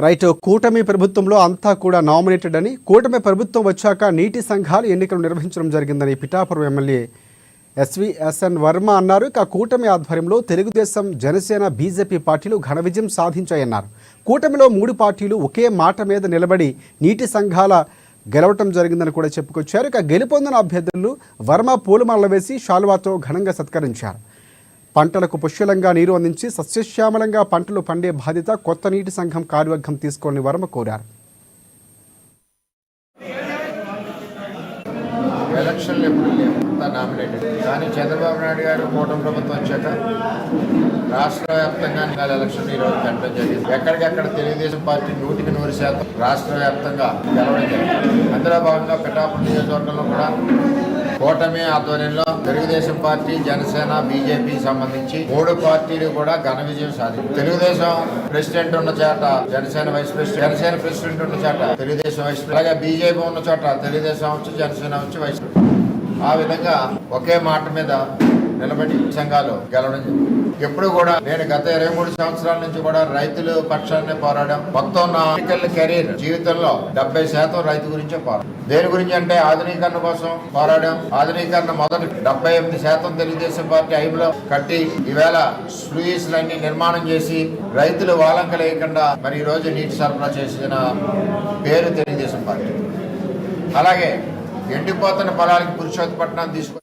Right. కూటమి ప్రభుత్వంలో అంతా కూడా నామినేటెడ్ అని, కూటమి ప్రభుత్వం వచ్చాక నీటి సంఘాలు ఎన్నికలు నిర్వహించడం జరిగిందని పిఠాపురం ఎమ్మెల్యే ఎస్ఎన్ వర్మ అన్నారు. ఇక కూటమి ఆధ్వర్యంలో తెలుగుదేశం, జనసేన, బీజేపీ పార్టీలు ఘన విజయం సాధించాయన్నారు. కూటమిలో 3 పార్టీలు ఒకే మాట మీద నిలబడి నీటి సంఘాల గెలవటం జరిగిందని కూడా చెప్పుకొచ్చారు. ఇక గెలుపొందిన అభ్యర్థులు వర్మ పూలమాలలు వేసి శాలువాతో ఘనంగా సత్కరించారు. పంటలకు పుష్కలంగా నీరు అందించి సస్యశ్యామలంగా పంటలు పండే బాధ్యత కొత్త నీటి సంఘం కార్యవర్గం తీసుకోవాలని వర్మ కోరారు. ఎలక్షన్లు ఎప్పుడు లేవు, అంతా నామినేటెడ్. కానీ చంద్రబాబు నాయుడు గారు కూటమి ప్రభుత్వం వచ్చాక రాష్ట్ర వ్యాప్తంగా ఎలక్షన్ ఈరోజు పెట్టడం జరిగింది. ఎక్కడికక్కడ తెలుగుదేశం పార్టీ 100% రాష్ట్ర వ్యాప్తంగా గెలవడం జరిగింది. అందులో భాగంగా పిఠాపురం నియోజకవర్గంలో కూడా కూటమి ఆధ్వర్యంలో తెలుగుదేశం పార్టీ, జనసేన, బీజేపీ సంబంధించి 3 పార్టీలు కూడా ఘన విజయం సాధించారు. తెలుగుదేశం ప్రెసిడెంట్ ఉన్న చోట Janasena vice president, Janasena president ఉన్న చోట తెలుగుదేశం వైస్ ప్రెసిడెంట్, అలాగే బీజేపీ ఉన్న చోట తెలుగుదేశం వచ్చి జనసేన వచ్చి వైస్ ప్రెసిడెంట్. ఆ విధంగా ఒకే మాట మీద నిలబడి సంఘాలు గెలవడం జరిగింది. ఎప్పుడు కూడా నేను గత 23 సంవత్సరాల నుంచి కూడా రైతుల పక్షాన్ని పోరాడాం. మొత్తం నా పొలిటికల్ కెరీర్ జీవితంలో 70% రైతు గురించే పోరాడాం. దేని గురించి అంటే ఆధునీకరణ కోసం పోరాడాం. ఆధునీకరణ మొదటి 78% తెలుగుదేశం పార్టీ హయాంలో కట్టి ఈవేళ స్లూయిస్లన్నీ నిర్మాణం చేసి రైతులు వాలంక లేకుండా మరి ఈ రోజు నీటి సరఫరా చేసిన పేరు తెలుగుదేశం పార్టీ. అలాగే ఎండిపోతున్న పొలాలకి పురుషోత్తపట్నం తీసుకు